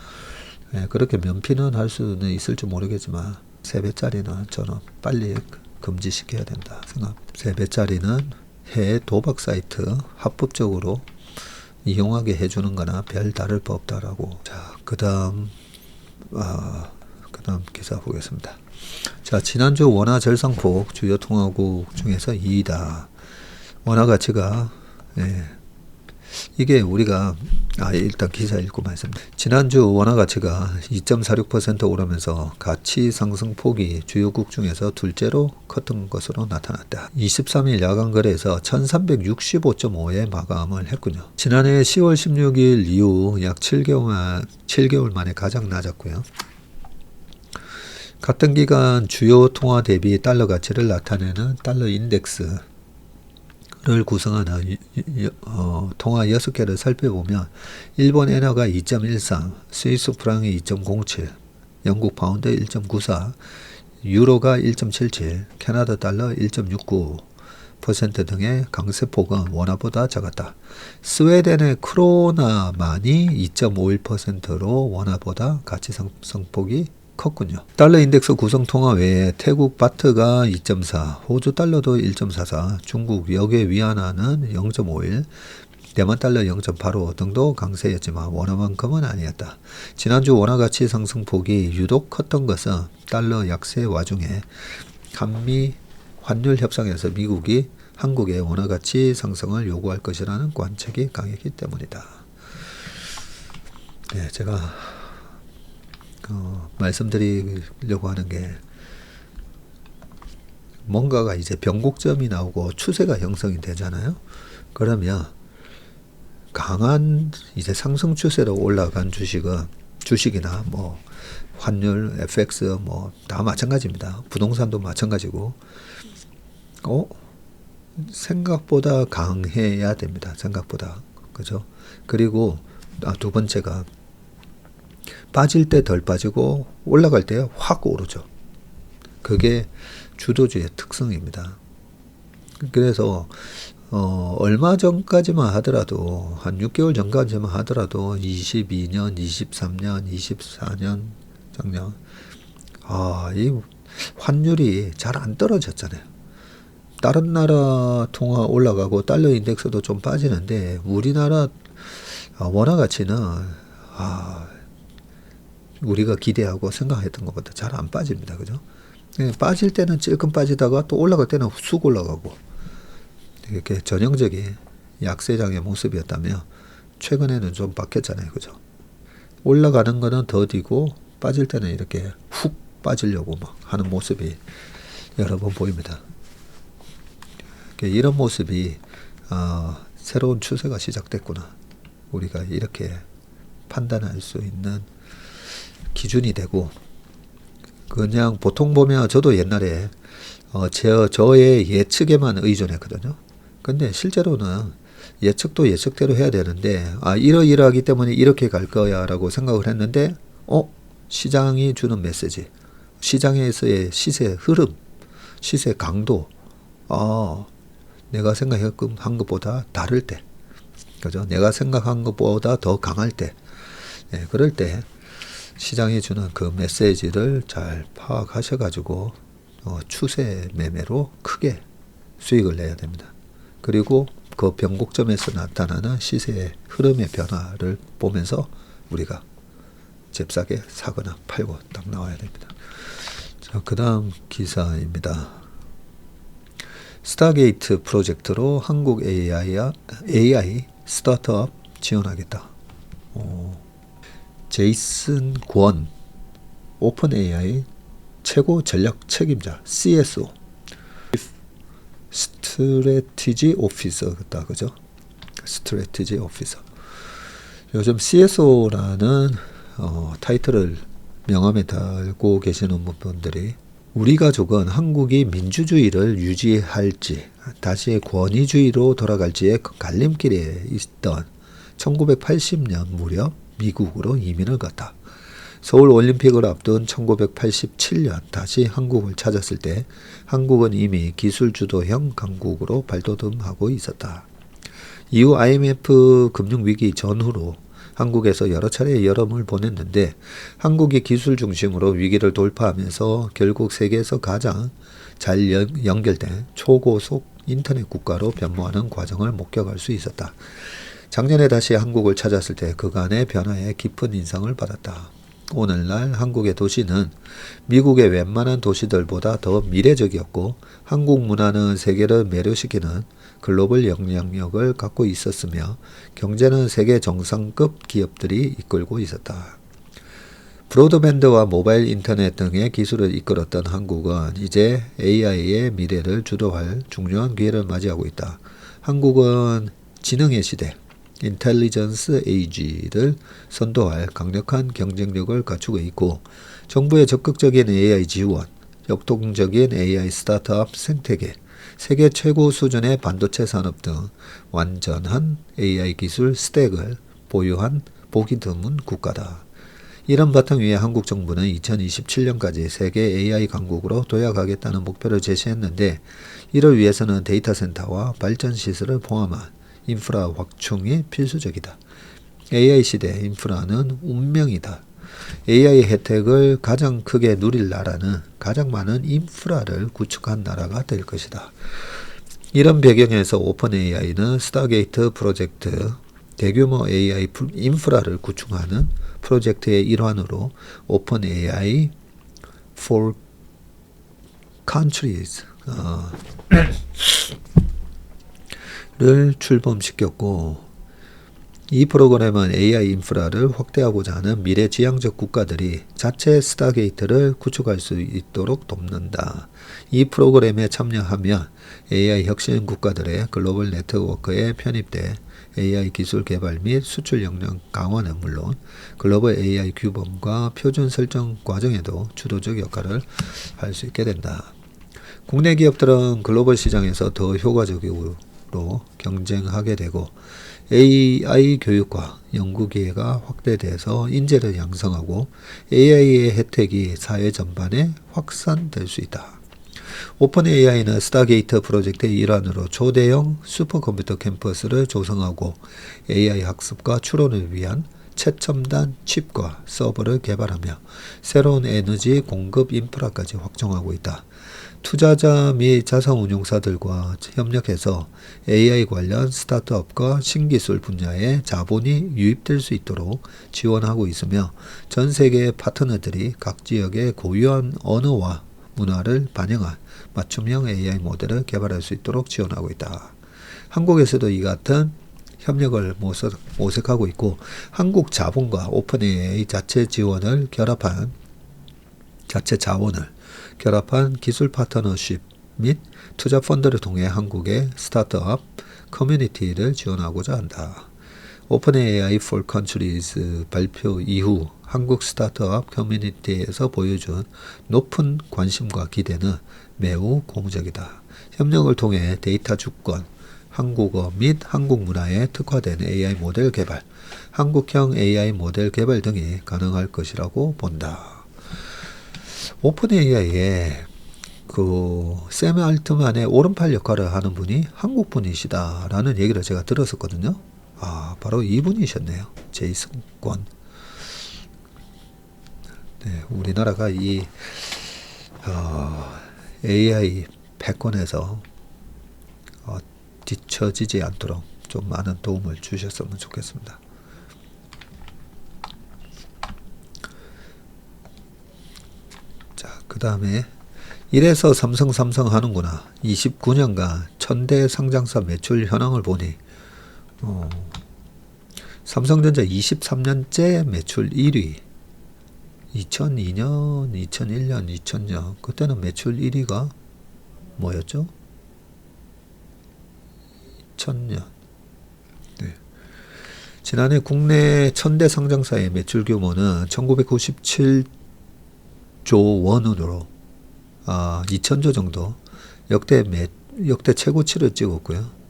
그렇게 면피는 할 수는 있을지 모르겠지만 3배짜리는 저는 빨리 금지시켜야 된다 생각합니다. 3배짜리는 해외 도박 사이트 합법적으로 이용하게 해주는 거나 별 다를 바 없다라고. 자, 그 다음 기사 보겠습니다. 자, 지난주 원화 절상폭 주요 통화국 중에서 2위다. 원화 가치가, 이게 우리가, 일단 기사 읽고 말씀드립니다. 지난주 원화 가치가 2.46% 오르면서 가치 상승폭이 주요국 중에서 둘째로 컸던 것으로 나타났다. 23일 야간 거래에서 1365.5에 마감을 했군요. 지난해 10월 16일 이후 약 7개월 만에 가장 낮았고요. 같은 기간 주요 통화 대비 달러 가치를 나타내는 달러 인덱스 를 구성하는 통화 6개를 살펴보면 일본 엔화가 2.13, 스위스 프랑이 2.07, 영국 파운드 1.94, 유로가 1.77, 캐나다 달러 1.69% 등의 강세폭은 원화보다 작았다. 스웨덴의 크로나만이 2.51%로 원화보다 가치 상승폭이 컸군요. 달러 인덱스 구성 통화 외에 태국 바트가 2.4, 호주 달러도 1.44, 중국 역의 위안화는 0.51, 대만 달러 0.85 등도 강세였지만 원화만큼은 아니었다. 지난주 원화 가치 상승폭이 유독 컸던 것은 달러 약세 와중에 한미 환율 협상에서 미국이 한국의 원화 가치 상승을 요구할 것이라는 관측이 강했기 때문이다. 네, 제가 말씀드리려고 하는 게 뭔가가 이제 변곡점이 나오고 추세가 형성이 되잖아요. 그러면 강한 이제 상승 추세로 올라간 주식이나 뭐 환율, FX 뭐 다 마찬가지입니다. 부동산도 마찬가지고 생각보다 강해야 됩니다. 생각보다. 그죠? 그리고 두 번째가 빠질 때 덜 빠지고 올라갈 때 확 오르죠. 그게 주도주의 특성입니다. 그래서 얼마 전까지만 하더라도 한 6개월 전까지만 하더라도 22년, 23년, 24년 작년 이 환율이 잘 안 떨어졌잖아요. 다른 나라 통화 올라가고 달러 인덱스도 좀 빠지는데 우리나라 원화 가치는 우리가 기대하고 생각했던 것보다 잘 안 빠집니다. 그죠? 빠질 때는 찔끔 빠지다가 또 올라갈 때는 쑥 올라가고 이렇게 전형적인 약세장의 모습이었다면 최근에는 좀 바뀌었잖아요. 그죠? 올라가는 거는 더디고 빠질 때는 이렇게 훅 빠지려고 막 하는 모습이 여러 번 보입니다. 이런 모습이 새로운 추세가 시작됐구나. 우리가 이렇게 판단할 수 있는 기준이 되고, 그냥 보통 보면 저도 옛날에 저의 예측에만 의존했거든요. 근데 실제로는 예측도 예측대로 해야 되는데 이러이러하기 때문에 이렇게 갈 거야 라고 생각을 했는데 시장이 주는 메시지, 시장에서의 시세 흐름, 시세 강도 내가 생각한 것보다 다를 때, 그죠? 내가 생각한 것보다 더 강할 때, 그럴 때 시장이 주는 그 메시지를 잘 파악하셔가지고 추세 매매로 크게 수익을 내야 됩니다. 그리고 그 변곡점에서 나타나는 시세의 흐름의 변화를 보면서 우리가 잽싸게 사거나 팔고 딱 나와야 됩니다. 자, 그 다음 기사입니다. 스타게이트 프로젝트로 한국 AI 스타트업 지원하겠다. 제이슨 권 오픈 AI 최고 전략 책임자 CSO 스트래티지 오피서다. 그죠? 스트래티지 오피서. 요즘 CSO라는 타이틀을 명함에 달고 계시는 분들이 우리 가족은 한국이 민주주의를 유지할지 다시 권위주의로 돌아갈지의 갈림길에 있던 1980년 무렵 미국으로 이민을 갔다. 서울올림픽을 앞둔 1987년 다시 한국을 찾았을 때 한국은 이미 기술주도형 강국으로 발돋움하고 있었다. 이후 IMF 금융위기 전후로 한국에서 여러 차례 여름을 보냈는데 한국이 기술 중심으로 위기를 돌파하면서 결국 세계에서 가장 잘 연결된 초고속 인터넷 국가로 변모하는 과정을 목격할 수 있었다. 작년에 다시 한국을 찾았을 때 그간의 변화에 깊은 인상을 받았다. 오늘날 한국의 도시는 미국의 웬만한 도시들보다 더 미래적이었고 한국 문화는 세계를 매료시키는 글로벌 영향력을 갖고 있었으며 경제는 세계 정상급 기업들이 이끌고 있었다. 브로드밴드와 모바일 인터넷 등의 기술을 이끌었던 한국은 이제 AI의 미래를 주도할 중요한 기회를 맞이하고 있다. 한국은 지능의 시대, 인텔리전스 에이지를 선도할 강력한 경쟁력을 갖추고 있고 정부의 적극적인 AI 지원, 역동적인 AI 스타트업 생태계, 세계 최고 수준의 반도체 산업 등 완전한 AI 기술 스택을 보유한 보기 드문 국가다. 이런 바탕 위에 한국 정부는 2027년까지 세계 AI 강국으로 도약하겠다는 목표를 제시했는데 이를 위해서는 데이터 센터와 발전 시설을 포함한 인프라 확충이 필수적이다. AI 시대 인프라는 운명이다. AI 혜택을 가장 크게 누릴 나라는 가장 많은 인프라를 구축한 나라가 될 것이다. 이런 배경에서 오픈 AI는 스타게이트 프로젝트, 대규모 AI 인프라를 구축하는 프로젝트의 일환으로 오픈 AI for countries 를 출범시켰고 이 프로그램은 AI 인프라를 확대하고자 하는 미래지향적 국가들이 자체 스타게이트를 구축할 수 있도록 돕는다. 이 프로그램에 참여하면 AI 혁신 국가들의 글로벌 네트워크에 편입돼 AI 기술 개발 및 수출 역량 강화는 물론 글로벌 AI 규범과 표준 설정 과정에도 주도적 역할을 할 수 있게 된다. 국내 기업들은 글로벌 시장에서 더 효과적으로 경쟁하게 되고 AI 교육과 연구 기회가 확대돼서 인재를 양성하고 AI의 혜택이 사회 전반에 확산될 수 있다. 오픈 AI는 스타게이트 프로젝트의 일환으로 초대형 슈퍼컴퓨터 캠퍼스를 조성하고 AI 학습과 추론을 위한 최첨단 칩과 서버를 개발하며 새로운 에너지 공급 인프라까지 확정하고 있다. 투자자 및 자산운용사들과 협력해서 AI 관련 스타트업과 신기술 분야에 자본이 유입될 수 있도록 지원하고 있으며 전 세계의 파트너들이 각 지역의 고유한 언어와 문화를 반영한 맞춤형 AI 모델을 개발할 수 있도록 지원하고 있다. 한국에서도 이 같은 협력을 모색하고 있고 한국 자본과 오픈 AI 자체 자원을 결합한 기술 파트너십 및 투자 펀드를 통해 한국의 스타트업 커뮤니티를 지원하고자 한다. 오픈 AI for Countries 발표 이후 한국 스타트업 커뮤니티에서 보여준 높은 관심과 기대는 매우 고무적이다. 협력을 통해 데이터 주권, 한국어 및 한국 문화에 특화된 AI 모델 개발, 한국형 AI 모델 개발 등이 가능할 것이라고 본다. 오픈 AI에 샘 알트만의 오른팔 역할을 하는 분이 한국 분이시다라는 얘기를 제가 들었었거든요. 바로 이분이셨네요. 제이슨 권. 네, 우리나라가 이 AI 패권에서 뒤처지지 않도록 좀 많은 도움을 주셨으면 좋겠습니다. 자, 그 다음에 이래서 삼성 하는구나. 29년간 1000대 상장사 매출 현황을 보니 삼성전자 23년째 매출 1위, 2002년, 2001년, 2000년 그때는 매출 1위가 뭐였죠? 2000년. 네. 지난해 국내 1000대 상장사의 매출 규모는 1997조 원으로 2000조 정도 역대 최고치를 찍었고요.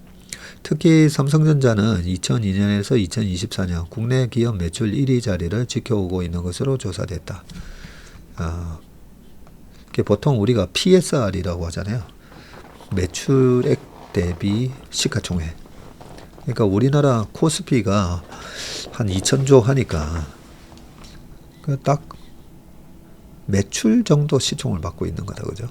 특히 삼성전자는 2002년에서 2024년 국내 기업 매출 1위 자리를 지켜오고 있는 것으로 조사됐다. 보통 우리가 PSR이라고 하잖아요. 매출액 대비 시가총액. 그러니까 우리나라 코스피가 한 2000조 하니까 딱 매출 정도 시총을 받고 있는 거다, 그죠?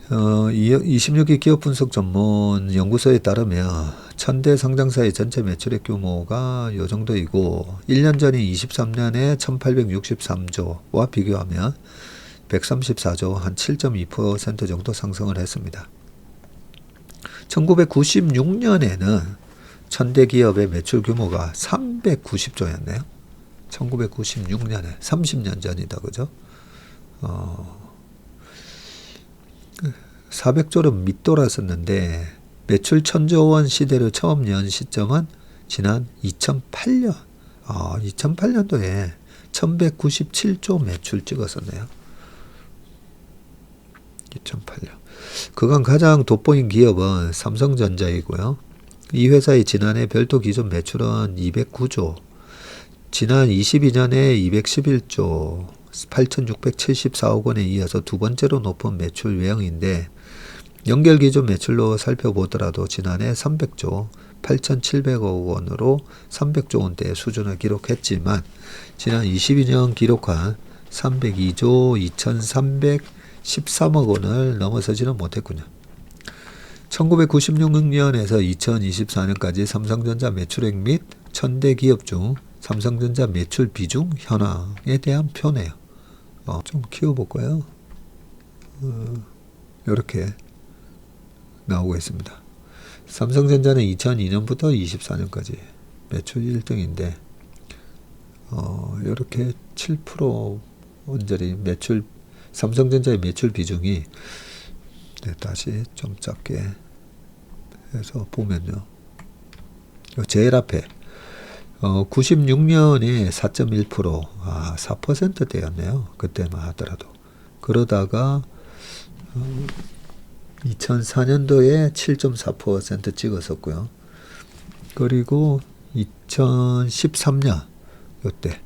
26기 기업 분석 전문 연구소에 따르면 천대 상장사의 전체 매출액 규모가 요 정도이고 1년 전인 23년에 1863조와 비교하면 134조 한 7.2% 정도 상승을 했습니다. 1996년에는 천대 기업의 매출 규모가 390조였네요. 1996년에 30년 전이다, 그죠? 400조를 밑돌았었는데 매출 1000조 원 시대를 처음 연 시점은 지난 2008년. 2008년도에 1197조 매출 찍었었네요. 2008년. 그간 가장 돋보인 기업은 삼성전자이고요. 이 회사의 지난해 별도 기준 매출은 209조, 지난 22년에 211조, 8,674억 원에 이어서 두 번째로 높은 매출 외형인데 연결 기준 매출로 살펴보더라도 지난해 300조, 8,700억 원으로 300조 원대의 수준을 기록했지만 지난 22년 기록한 302조 2,313억 원을 넘어서지는 못했군요. 1996년에서 2024년까지 삼성전자 매출액 및 천대 기업 중 삼성전자 매출 비중 현황에 대한 표네요. 좀 키워볼까요? 이렇게 나오고 있습니다. 삼성전자는 2002년부터 24년까지 매출 1등인데 이렇게 7% 언저리 매출 삼성전자의 매출 비중이 다시 좀 작게 해서 보면요. 제일 앞에 96년에 4.1%, 4%대였네요. 그때만 하더라도. 그러다가 2004년도에 7.4% 찍었었고요. 그리고 2013년 요때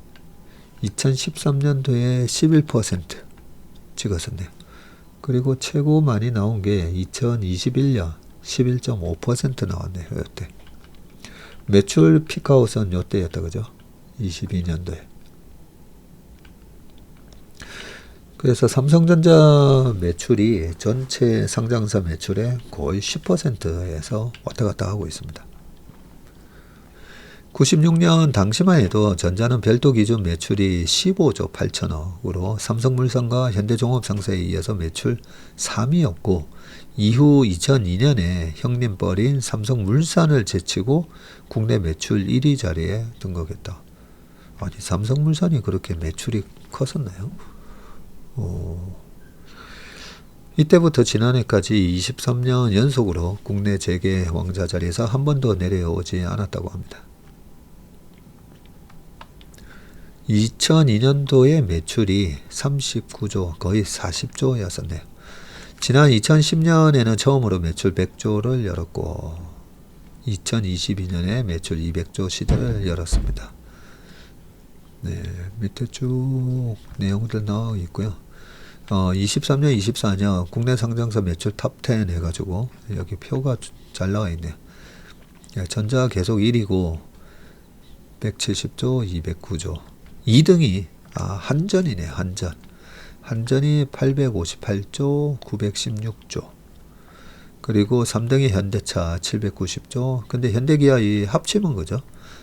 2013년도에 11% 찍었었네요. 그리고 최고 많이 나온 게 2021년 11.5% 나왔네요. 요때. 매출 피크아웃은 요때였다, 그죠? 22년도에. 그래서 삼성전자 매출이 전체 상장사 매출의 거의 10%에서 왔다 갔다 하고 있습니다. 96년 당시만 해도 전자는 별도 기준 매출이 15조 8천억으로 삼성물산과 현대종합상사에 이어서 매출 3위였고 이후 2002년에 형님뻘인 삼성물산을 제치고 국내 매출 1위 자리에 등극했다. 아니 삼성물산이 그렇게 매출이 컸었나요? 이때부터 지난해까지 23년 연속으로 국내 재계 왕자 자리에서 한 번도 내려오지 않았다고 합니다. 2002년도에 매출이 39조 거의 40조였었네요. 지난 2010년에는 처음으로 매출 100조를 열었고 2022년에 매출 200조 시대를 열었습니다. 네, 밑에 쭉 내용들 나와 있고요. 23년, 24년 국내 상장사 매출 탑10 해가지고 여기 표가 잘 나와 있네요. 전자 계속 1위고 170조, 209조. 2등이 한전이네. 한전이 858조, 916조. 그리고 3등이 현대차 790조. 근데 현대기아 이 합치면 그죠?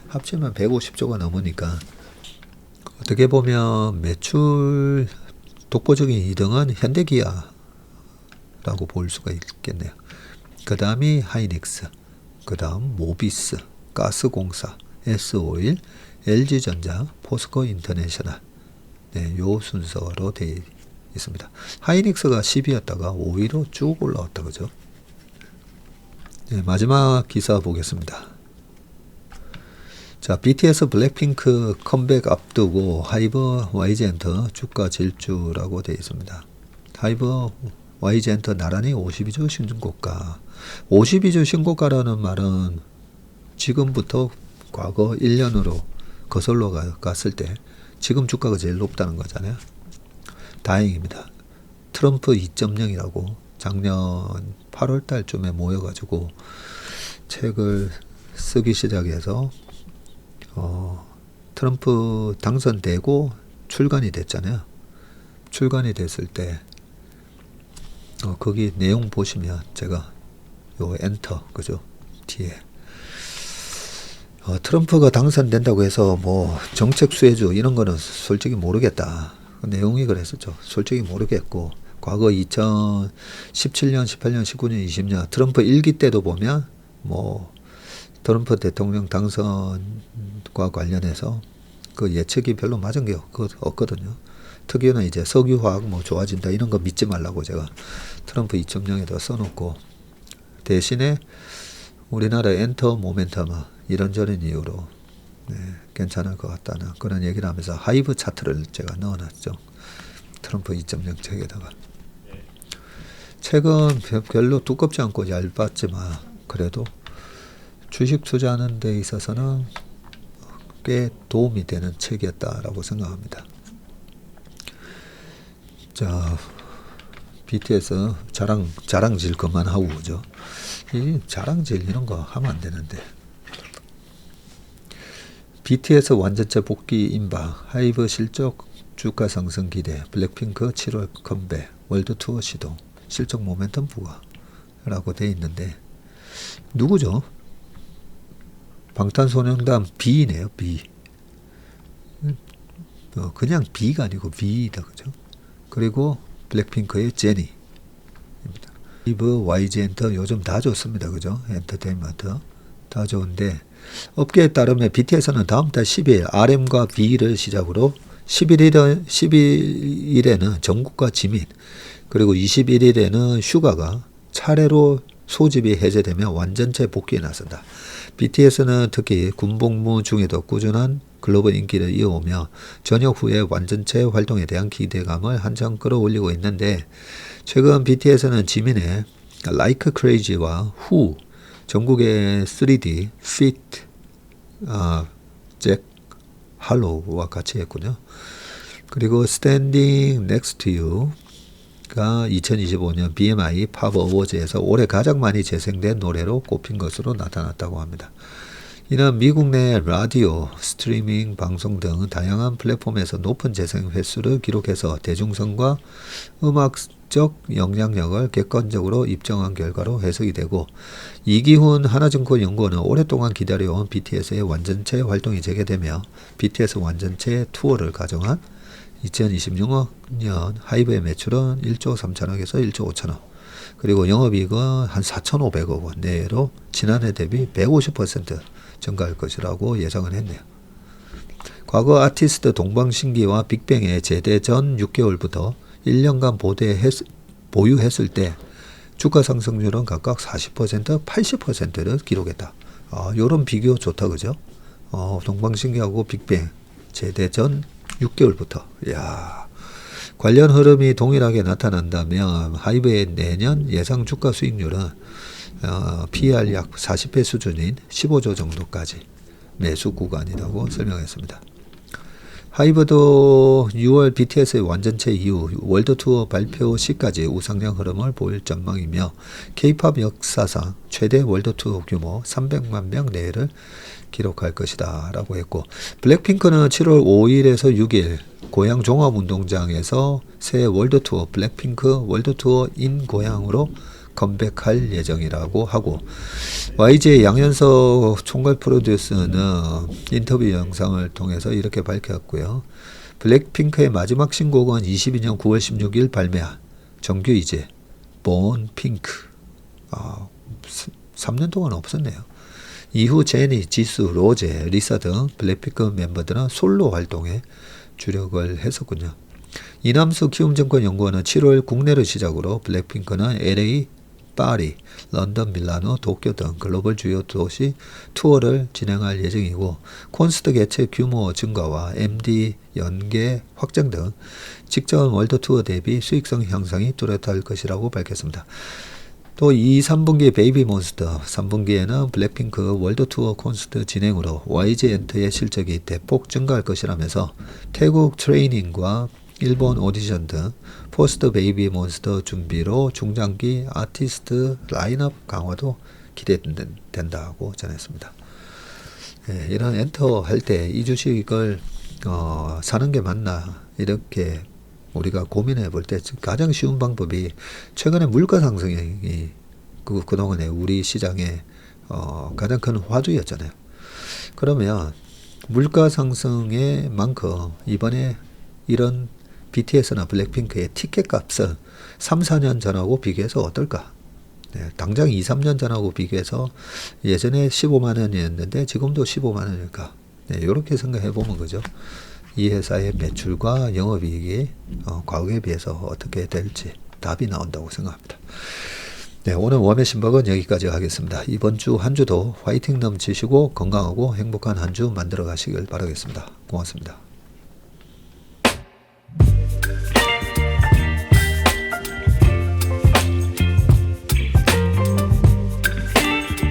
합치면 150조가 넘으니까 어떻게 보면 매출 독보적인 2등은 현대기아라고 볼 수가 있겠네요. 그 다음이 하이닉스, 그 다음 모비스, 가스공사, S-오일, LG전자, 포스코 인터내셔널. 네, 요 순서로 되어 있습니다. 하이닉스가 10위였다가 5위로 쭉 올라왔다, 그죠? 네, 마지막 기사 보겠습니다. 자, BTS 블랙핑크 컴백 앞두고 하이버 YG엔터 주가 질주라고 되어 있습니다. 하이버 YG엔터 나란히 52주 신고가. 52주 신고가라는 말은 지금부터 과거 1년으로 거슬러 갔을 때 지금 주가가 제일 높다는 거잖아요. 다행입니다. 트럼프 2.0이라고 작년 8월 달쯤에 모여가지고 책을 쓰기 시작해서 트럼프 당선되고 출간이 됐잖아요. 출간이 됐을 때 거기 내용 보시면 제가 요 엔터 그죠 뒤에 트럼프가 당선된다고 해서 뭐 정책 수혜주 이런 거는 솔직히 모르겠다. 그 내용이 그랬었죠. 솔직히 모르겠고 과거 2017년, 18년, 19년, 20년 트럼프 1기 때도 보면 뭐 트럼프 대통령 당선과 관련해서 그 예측이 별로 맞은 게 없거든요. 특히나 이제 석유화학 뭐 좋아진다 이런 거 믿지 말라고 제가 트럼프 2.0에다 써놓고 대신에 우리나라 엔터 모멘텀은 이런저런 이유로 괜찮을 것 같다는 그런 얘기를 하면서 하이브 차트를 제가 넣어놨죠. 트럼프 2.0 책에다가. 책은 별로 두껍지 않고 얇았지만 그래도 주식 투자하는 데 있어서는 꽤 도움이 되는 책이었다라고 생각합니다. 자, BTS 자랑질 그만하고 그죠? 이 자랑질 이런 거 하면 안 되는데. BTS 완전체 복귀 임박, 하이브 실적 주가 상승 기대, 블랙핑크 7월 컴백, 월드 투어 시도, 실적 모멘텀 부과라고 돼 있는데 누구죠? 방탄소년단 B네요. B. 그냥 B가 아니고 B다 그죠? 그리고 블랙핑크의 제니입니다. 이브, YG 엔터 요즘 다 좋습니다. 그죠? 엔터테인먼트 다 좋은데 업계에 따르면 BTS는 다음 달 10일 RM과 B를 시작으로 11일에는 정국과 지민 그리고 21일에는 슈가가 차례로 소집이 해제되며 완전체 복귀에 나선다. BTS는 특히 군복무 중에도 꾸준한 글로벌 인기를 이어오며 전역 후에 완전체 활동에 대한 기대감을 한참 끌어올리고 있는데 최근 BTS는 지민의 Like Crazy와 Who, 전국의 3D, Fit, 잭 할로우와 같이 했군요. 그리고 Standing Next to You가 2025년 BMI 팝 어워즈에서 올해 가장 많이 재생된 노래로 꼽힌 것으로 나타났다고 합니다. 이는 미국 내 라디오, 스트리밍, 방송 등 다양한 플랫폼에서 높은 재생 횟수를 기록해서 대중성과 음악적 영향력을 객관적으로 입증한 결과로 해석이 되고 이기훈 하나증권 연구원은 오랫동안 기다려온 BTS의 완전체 활동이 재개되며 BTS 완전체 투어를 가정한 2026년 하이브의 매출은 1조 3천억에서 1조 5천억 그리고 영업이익은 한 4,500억 원 내로 지난해 대비 150% 증가할 것이라고 예상을 했네요. 과거 아티스트 동방신기와 빅뱅의 제대 전 6개월부터 1년간 보유했을 때 주가 상승률은 각각 40%, 80%를 기록했다. 요런 비교 좋다 그죠? 동방신기하고 빅뱅 제대 전 6개월부터. 이야. 관련 흐름이 동일하게 나타난다면 하이브의 내년 예상 주가 수익률은 PER 약 40배 수준인 15조 정도까지 매수 구간이라고 설명했습니다. 하이브도 6월 BTS의 완전체 이후 월드 투어 발표 시까지 우상향 흐름을 보일 전망이며 K-팝 역사상 최대 월드 투어 규모 300만 명 내외를 기록할 것이다 라고 했고 블랙핑크는 7월 5일에서 6일 고향 종합운동장에서 새 월드 투어 블랙핑크 월드 투어 인 고향으로 컴백할 예정이라고 하고 YG의 양현석 총괄 프로듀서는 인터뷰 영상을 통해서 이렇게 밝혔고요. 블랙핑크의 마지막 신곡은 22년 9월 16일 발매한 정규 2집 Born Pink 3년 동안 없었네요. 이후 제니, 지수, 로제, 리사 등 블랙핑크 멤버들은 솔로 활동에 주력을 했었군요. 이남수 키움증권 연구원은 7월 국내를 시작으로 블랙핑크는 LA, 파리, 런던, 밀라노, 도쿄 등 글로벌 주요 도시 투어를 진행할 예정이고 콘서트 개최 규모 증가와 MD 연계 확장 등 직전 월드 투어 대비 수익성 향상이 뚜렷할 것이라고 밝혔습니다. 또 2, 3분기 베이비몬스터, 3분기에는 블랙핑크 월드 투어 콘서트 진행으로 YG 엔터의 실적이 대폭 증가할 것이라면서 태국 트레이닝과 일본 오디션 등 포스트 베이비몬스터 준비로 중장기 아티스트 라인업 강화도 기대된다고 전했습니다. 이런 엔터 할 때 이 주식을 사는 게 맞나 이렇게 우리가 고민해 볼 때 가장 쉬운 방법이 최근에 물가 상승이 그동안에 우리 시장의 가장 큰 화두였잖아요. 그러면 물가 상승의 만큼 이번에 이런 BTS나 블랙핑크의 티켓 값은 3, 4년 전하고 비교해서 어떨까? 네, 당장 2, 3년 전하고 비교해서 예전에 15만 원이었는데 지금도 15만 원일까? 네, 이렇게 생각해 보면 그죠? 이 회사의 매출과 영업이익이 과거에 비해서 어떻게 될지 답이 나온다고 생각합니다. 네, 오늘 웜의 신박은 여기까지 하겠습니다. 이번 주 한 주도 화이팅 넘치시고 건강하고 행복한 한 주 만들어 가시길 바라겠습니다. 고맙습니다.